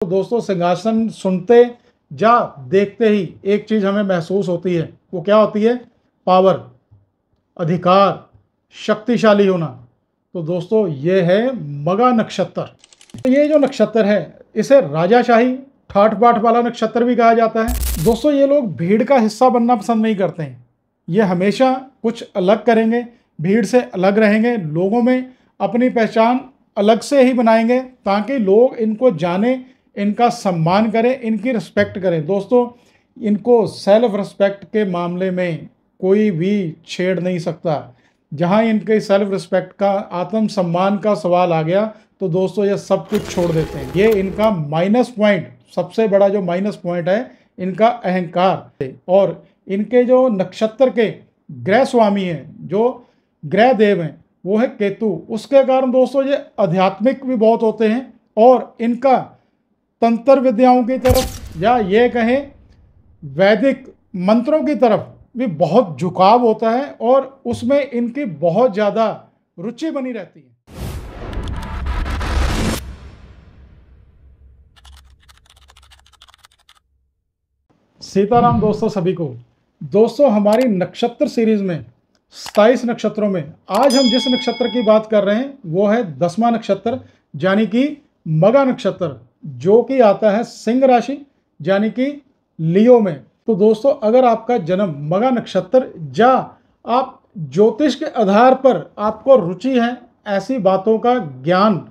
तो दोस्तों सिंहासन सुनते या देखते ही एक चीज हमें महसूस होती है, वो क्या होती है? पावर, अधिकार, शक्तिशाली होना। तो दोस्तों ये है मगा नक्षत्र। तो ये जो नक्षत्र है इसे राजाशाही ठाठ बाट वाला नक्षत्र भी कहा जाता है। दोस्तों ये लोग भीड़ का हिस्सा बनना पसंद नहीं करते हैं। ये हमेशा कुछ अलग करेंगे, भीड़ से अलग रहेंगे, लोगों में अपनी पहचान अलग से ही बनाएंगे ताकि लोग इनको जाने, इनका सम्मान करें, इनकी रिस्पेक्ट करें। दोस्तों इनको सेल्फ रिस्पेक्ट के मामले में कोई भी छेड़ नहीं सकता। जहां इनके सेल्फ रिस्पेक्ट का, आत्म सम्मान का सवाल आ गया तो दोस्तों ये सब कुछ छोड़ देते हैं। ये इनका माइनस पॉइंट, सबसे बड़ा जो माइनस पॉइंट है इनका अहंकार। और इनके जो नक्षत्र के ग्रह स्वामी हैं, जो ग्रह देव हैं, वो है केतु। उसके कारण दोस्तों ये आध्यात्मिक भी बहुत होते हैं और इनका तंत्र विद्याओं की तरफ या ये कहें वैदिक मंत्रों की तरफ भी बहुत झुकाव होता है और उसमें इनकी बहुत ज़्यादा रुचि बनी रहती है। सीताराम दोस्तों सभी को। दोस्तों हमारी नक्षत्र सीरीज में 27 नक्षत्रों में आज हम जिस नक्षत्र की बात कर रहे हैं वो है 10वां नक्षत्र, यानी कि मगा नक्षत्र, जो कि आता है सिंह राशि यानी कि लियो में। तो दोस्तों अगर आपका जन्म मगा नक्षत्र या आप ज्योतिष के आधार पर आपको रुचि है ऐसी बातों का ज्ञान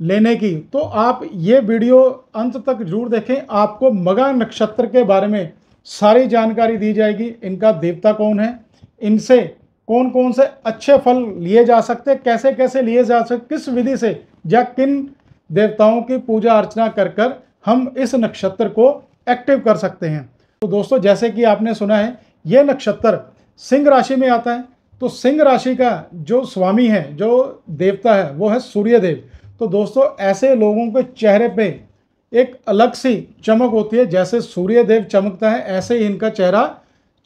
लेने की, तो आप ये वीडियो अंत तक जरूर देखें। आपको मगा नक्षत्र के बारे में सारी जानकारी दी जाएगी। इनका देवता कौन है, इनसे कौन कौन से अच्छे फल लिए जा सकते, कैसे कैसे लिए जा सकते, किस विधि से या किन देवताओं की पूजा अर्चना कर कर हम इस नक्षत्र को एक्टिव कर सकते हैं। तो दोस्तों जैसे कि आपने सुना है ये नक्षत्र सिंह राशि में आता है। तो सिंह राशि का जो स्वामी है, जो देवता है, वो है सूर्य देव। तो दोस्तों ऐसे लोगों के चेहरे पे एक अलग सी चमक होती है। जैसे सूर्य देव चमकता है ऐसे ही इनका चेहरा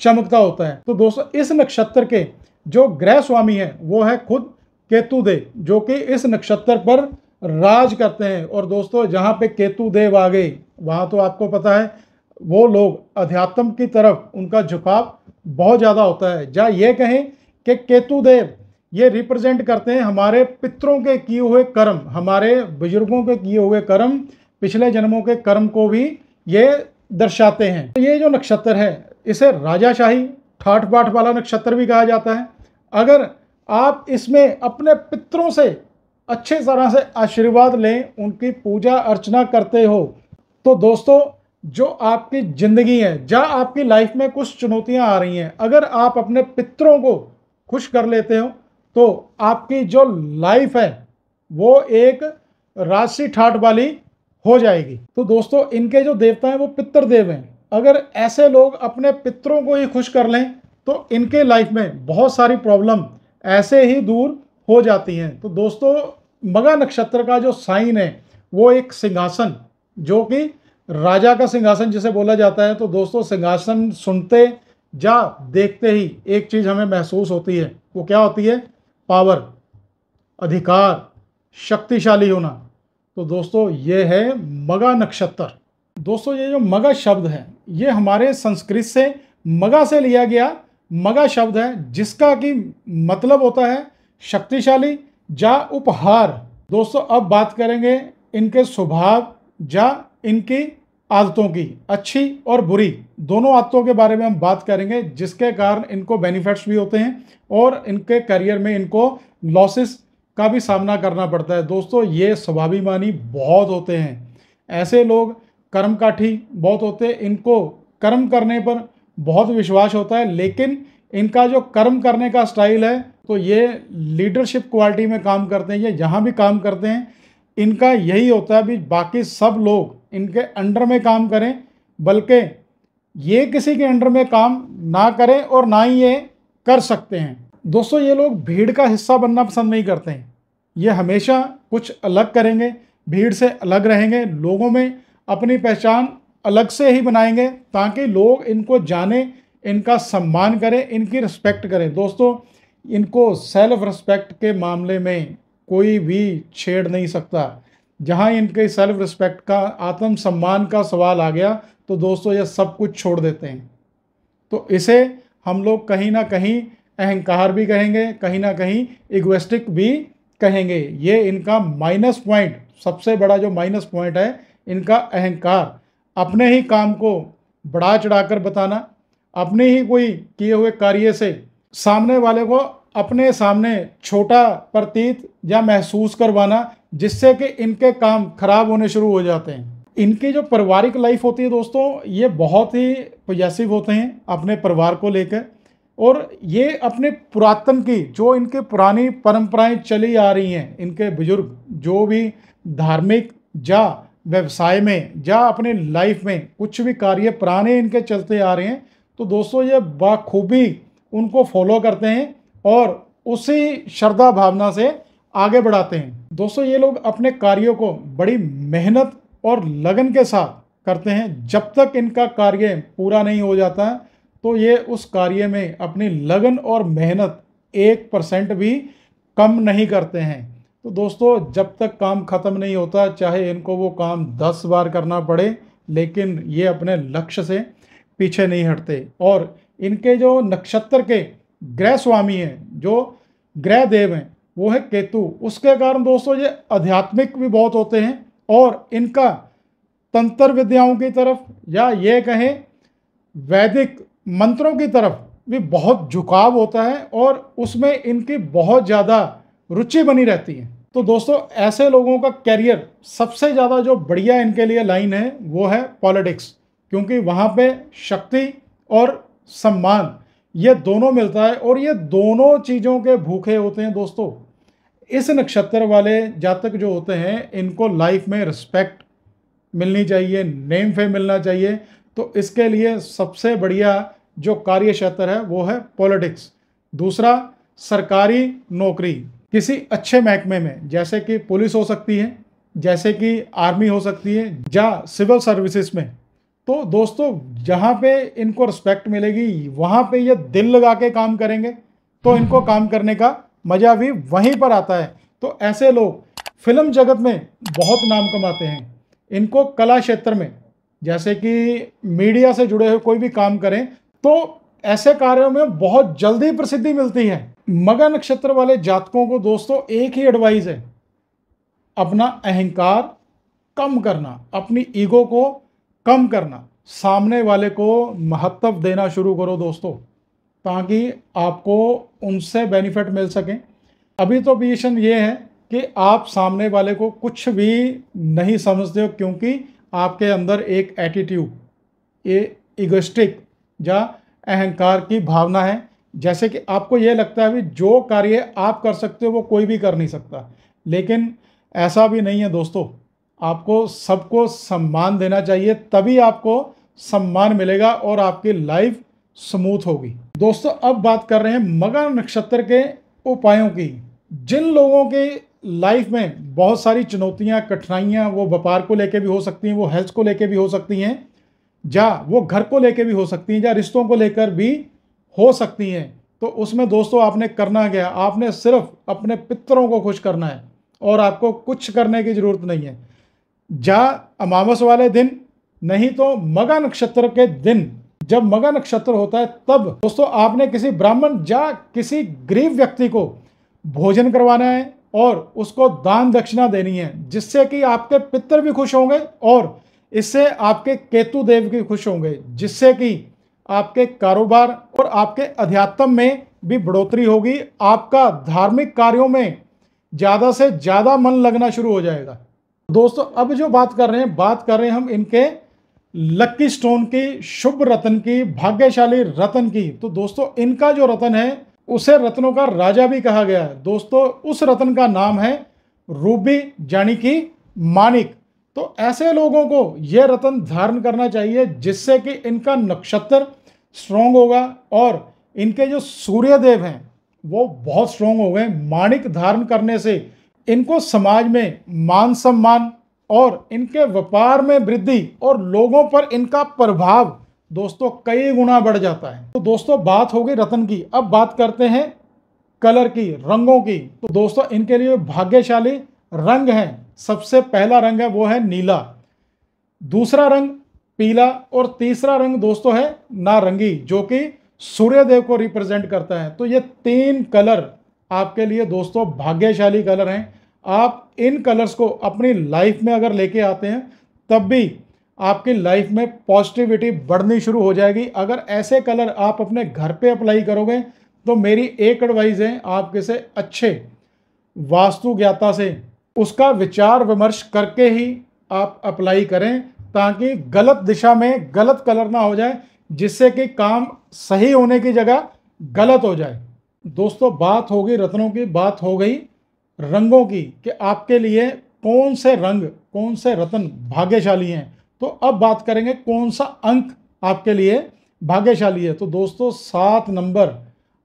चमकता होता है। तो दोस्तों इस नक्षत्र के जो ग्रह स्वामी है वो है खुद केतु देव, जो कि इस नक्षत्र पर राज करते हैं। और दोस्तों जहाँ पे केतु देव आ गए वहाँ तो आपको पता है वो लोग अध्यात्म की तरफ उनका झुकाव बहुत ज़्यादा होता है। या ये कहें कि केतु देव ये रिप्रेजेंट करते हैं हमारे पितरों के किए हुए कर्म, हमारे बुजुर्गों के किए हुए कर्म, पिछले जन्मों के कर्म को भी ये दर्शाते हैं। तो ये जो नक्षत्र है इसे राजाशाही ठाठ बाट वाला नक्षत्र भी कहा जाता है। अगर आप इसमें अपने पितरों से अच्छे तरह से आशीर्वाद लें, उनकी पूजा अर्चना करते हो, तो दोस्तों जो आपकी ज़िंदगी है या आपकी लाइफ में कुछ चुनौतियां आ रही हैं, अगर आप अपने पितरों को खुश कर लेते हो तो आपकी जो लाइफ है वो एक राशि ठाठ वाली हो जाएगी। तो दोस्तों इनके जो देवता हैं वो पितृ देव हैं। अगर ऐसे लोग अपने पितरों को ही खुश कर लें तो इनके लाइफ में बहुत सारी प्रॉब्लम ऐसे ही दूर हो जाती हैं। तो दोस्तों मगा नक्षत्र का जो साइन है वो एक सिंहासन, जो कि राजा का सिंहासन जिसे बोला जाता है। तो दोस्तों सिंहासन सुनते या देखते ही एक चीज हमें महसूस होती है, वो क्या होती है? पावर, अधिकार, शक्तिशाली होना। तो दोस्तों ये है मगा नक्षत्र। दोस्तों ये जो मगा शब्द है ये हमारे संस्कृत से मगा से लिया गया मगा शब्द है, जिसका कि मतलब होता है शक्तिशाली या उपहार। दोस्तों अब बात करेंगे इनके स्वभाव या इनकी आदतों की, अच्छी और बुरी दोनों आदतों के बारे में हम बात करेंगे, जिसके कारण इनको बेनिफिट्स भी होते हैं और इनके करियर में इनको लॉसेस का भी सामना करना पड़ता है। दोस्तों ये स्वाभिमानी बहुत होते हैं, ऐसे लोग कर्मकाठी बहुत होते हैं, इनको कर्म करने पर बहुत विश्वास होता है, लेकिन इनका जो कर्म करने का स्टाइल है तो ये लीडरशिप क्वालिटी में काम करते हैं। ये जहाँ भी काम करते हैं इनका यही होता है भी बाकी सब लोग इनके अंडर में काम करें, बल्कि ये किसी के अंडर में काम ना करें और ना ही ये कर सकते हैं। दोस्तों ये लोग भीड़ का हिस्सा बनना पसंद नहीं करते हैं। ये हमेशा कुछ अलग करेंगे, भीड़ से अलग रहेंगे, लोगों में अपनी पहचान अलग से ही बनाएंगे ताकि लोग इनको जाने, इनका सम्मान करें, इनकी रिस्पेक्ट करें। दोस्तों इनको सेल्फ रिस्पेक्ट के मामले में कोई भी छेड़ नहीं सकता। जहां इनके सेल्फ रिस्पेक्ट का, आत्म सम्मान का सवाल आ गया तो दोस्तों ये सब कुछ छोड़ देते हैं। तो इसे हम लोग कहीं ना कहीं अहंकार भी कहेंगे, कहीं ना कहीं इगोइस्टिक भी कहेंगे। ये इनका माइनस पॉइंट, सबसे बड़ा जो माइनस पॉइंट है इनका अहंकार। अपने ही काम को बढ़ा चढ़ाकर बताना, अपने ही कोई किए हुए कार्य से सामने वाले को अपने सामने छोटा प्रतीत या महसूस करवाना, जिससे कि इनके काम खराब होने शुरू हो जाते हैं। इनकी जो पारिवारिक लाइफ होती है दोस्तों, ये बहुत ही पॉजेसिव होते हैं अपने परिवार को लेकर, और ये अपने पुरातन की जो इनके पुरानी परंपराएं चली आ रही हैं, इनके बुजुर्ग जो भी धार्मिक या व्यवसाय में या अपने लाइफ में कुछ भी कार्य पुराने इनके चलते आ रहे हैं, तो दोस्तों ये बाखूबी उनको फॉलो करते हैं और उसी श्रद्धा भावना से आगे बढ़ाते हैं। दोस्तों ये लोग अपने कार्यों को बड़ी मेहनत और लगन के साथ करते हैं। जब तक इनका कार्य पूरा नहीं हो जाता तो ये उस कार्य में अपनी लगन और मेहनत 1% भी कम नहीं करते हैं। तो दोस्तों जब तक काम खत्म नहीं होता, चाहे इनको वो काम 10 बार करना पड़े, लेकिन ये अपने लक्ष्य से पीछे नहीं हटते। और इनके जो नक्षत्र के ग्रह स्वामी हैं, जो ग्रह देव हैं, वो है केतु। उसके कारण दोस्तों ये आध्यात्मिक भी बहुत होते हैं और इनका तंत्र विद्याओं की तरफ या ये कहें वैदिक मंत्रों की तरफ भी बहुत झुकाव होता है और उसमें इनकी बहुत ज़्यादा रुचि बनी रहती है। तो दोस्तों ऐसे लोगों का कैरियर सबसे ज़्यादा जो बढ़िया इनके लिए लाइन है वो है पॉलिटिक्स, क्योंकि वहाँ पे शक्ति और सम्मान ये दोनों मिलता है और ये दोनों चीज़ों के भूखे होते हैं। दोस्तों इस नक्षत्र वाले जातक जो होते हैं, इनको लाइफ में रिस्पेक्ट मिलनी चाहिए, नेम फेम मिलना चाहिए। तो इसके लिए सबसे बढ़िया जो कार्य क्षेत्र है वो है पॉलिटिक्स। दूसरा सरकारी नौकरी किसी अच्छे महकमे में, जैसे कि पुलिस हो सकती है, जैसे कि आर्मी हो सकती है, या सिविल सर्विसेज में। तो दोस्तों जहाँ पे इनको रिस्पेक्ट मिलेगी वहाँ पे ये दिल लगा के काम करेंगे तो इनको काम करने का मज़ा भी वहीं पर आता है। तो ऐसे लोग फिल्म जगत में बहुत नाम कमाते हैं। इनको कला क्षेत्र में, जैसे कि मीडिया से जुड़े हुए कोई भी काम करें तो ऐसे कार्यों में बहुत जल्दी प्रसिद्धि मिलती है। मगर नक्षत्र वाले जातकों को दोस्तों एक ही एडवाइस है, अपना अहंकार कम करना, अपनी ईगो को कम करना, सामने वाले को महत्व देना शुरू करो दोस्तों, ताकि आपको उनसे बेनिफिट मिल सके। अभी तो पोजीशन ये है कि आप सामने वाले को कुछ भी नहीं समझते हो, क्योंकि आपके अंदर एक एटीट्यूड, ये इगोइस्टिक या अहंकार की भावना है। जैसे कि आपको ये लगता है भी जो कार्य आप कर सकते हो वो कोई भी कर नहीं सकता, लेकिन ऐसा भी नहीं है दोस्तों। आपको सबको सम्मान देना चाहिए, तभी आपको सम्मान मिलेगा और आपकी लाइफ स्मूथ होगी। दोस्तों अब बात कर रहे हैं मगर नक्षत्र के उपायों की। जिन लोगों के लाइफ में बहुत सारी चुनौतियां, कठिनाइयां, वो व्यापार को लेके भी हो सकती हैं, वो हेल्थ को लेके भी हो सकती हैं, या वो घर को लेके भी हो सकती हैं, या रिश्तों को लेकर भी हो सकती हैं। तो उसमें दोस्तों आपने करना क्या, आपने सिर्फ अपने पितरों को खुश करना है और आपको कुछ करने की जरूरत नहीं है। जा अमावस वाले दिन, नहीं तो मगा नक्षत्र के दिन, जब मगा नक्षत्र होता है तब दोस्तों आपने किसी ब्राह्मण या किसी गरीब व्यक्ति को भोजन करवाना है और उसको दान दक्षिणा देनी है, जिससे कि आपके पितर भी खुश होंगे और इससे आपके केतु देव भी खुश होंगे, जिससे कि आपके कारोबार और आपके अध्यात्म में भी बढ़ोतरी होगी। आपका धार्मिक कार्यों में ज़्यादा से ज़्यादा मन लगना शुरू हो जाएगा। दोस्तों अब जो बात कर रहे हैं हम इनके लक्की स्टोन की, शुभ रत्न की, भाग्यशाली रत्न की। तो दोस्तों इनका जो रत्न है उसे रत्नों का राजा भी कहा गया है। दोस्तों उस रत्न का नाम है रूबी, यानी कि मानिक। तो ऐसे लोगों को यह रत्न धारण करना चाहिए, जिससे कि इनका नक्षत्र स्ट्रोंग होगा और इनके जो सूर्य देव हैं वो बहुत स्ट्रोंग हो गए। मानिक धारण करने से इनको समाज में मान सम्मान और इनके व्यापार में वृद्धि और लोगों पर इनका प्रभाव दोस्तों कई गुना बढ़ जाता है। तो दोस्तों बात हो गई रत्न की, अब बात करते हैं कलर की, रंगों की। तो दोस्तों इनके लिए भाग्यशाली रंग हैं सबसे पहला रंग है वो है नीला, दूसरा रंग पीला और तीसरा रंग दोस्तों है नारंगी जो कि सूर्यदेव को रिप्रेजेंट करता है। तो ये 3 कलर आपके लिए दोस्तों भाग्यशाली कलर हैं। आप इन कलर्स को अपनी लाइफ में अगर लेके आते हैं तब भी आपकी लाइफ में पॉजिटिविटी बढ़नी शुरू हो जाएगी। अगर ऐसे कलर आप अपने घर पे अप्लाई करोगे तो मेरी एक एडवाइस है, आप किसी अच्छे वास्तु ज्ञाता से उसका विचार विमर्श करके ही आप अप्लाई करें, ताकि गलत दिशा में गलत कलर ना हो जाए, जिससे कि काम सही होने की जगह गलत हो जाए। दोस्तों बात होगी रत्नों की, बात हो गई रंगों की कि आपके लिए कौन से रंग, कौन से रत्न भाग्यशाली हैं। तो अब बात करेंगे कौन सा अंक आपके लिए भाग्यशाली है। तो दोस्तों 7 नंबर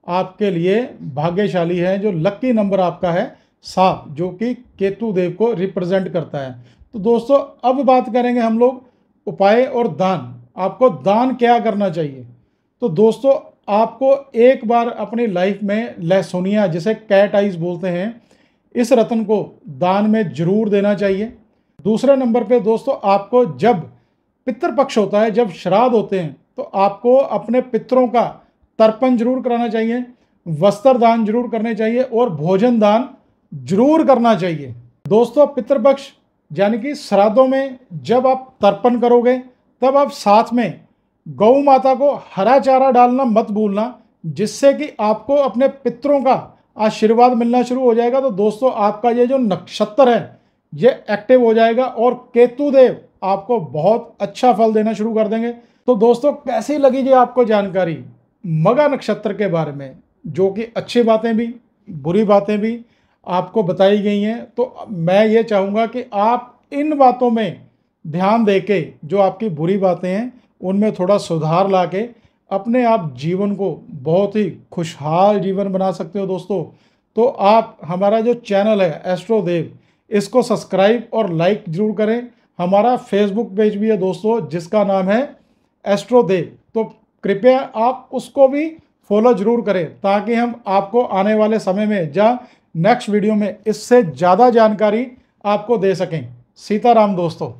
आपके लिए भाग्यशाली है। जो लकी नंबर आपका है 7, जो कि केतु देव को रिप्रेजेंट करता है। तो दोस्तों अब बात करेंगे हम लोग उपाय और दान। आपको दान क्या करना चाहिए। तो दोस्तों आपको एक बार अपनी लाइफ में लहसुनिया, जिसे कैट आइज बोलते हैं, इस रत्न को दान में जरूर देना चाहिए। दूसरे नंबर पे दोस्तों आपको जब पितृपक्ष होता है, जब श्राद्ध होते हैं, तो आपको अपने पितरों का तर्पण जरूर कराना चाहिए, वस्त्र दान जरूर करने चाहिए और भोजन दान जरूर करना चाहिए। दोस्तों पितृपक्ष यानी कि श्राद्धों में जब आप तर्पण करोगे तब आप साथ में गौ माता को हरा चारा डालना मत भूलना, जिससे कि आपको अपने पितरों का आशीर्वाद मिलना शुरू हो जाएगा। तो दोस्तों आपका ये जो नक्षत्र है ये एक्टिव हो जाएगा और केतु देव आपको बहुत अच्छा फल देना शुरू कर देंगे। तो दोस्तों कैसी लगी जी आपको जानकारी मघा नक्षत्र के बारे में, जो कि अच्छी बातें भी बुरी बातें भी आपको बताई गई हैं। तो मैं ये चाहूँगा कि आप इन बातों में ध्यान देके जो आपकी बुरी बातें हैं उनमें थोड़ा सुधार लाके अपने आप जीवन को बहुत ही खुशहाल जीवन बना सकते हो दोस्तों। तो आप हमारा जो चैनल है एस्ट्रो देव, इसको सब्सक्राइब और लाइक जरूर करें। हमारा फेसबुक पेज भी है दोस्तों जिसका नाम है एस्ट्रो देव, तो कृपया आप उसको भी फॉलो जरूर करें, ताकि हम आपको आने वाले समय में या नेक्स्ट वीडियो में इससे ज़्यादा जानकारी आपको दे सकें। सीताराम दोस्तों।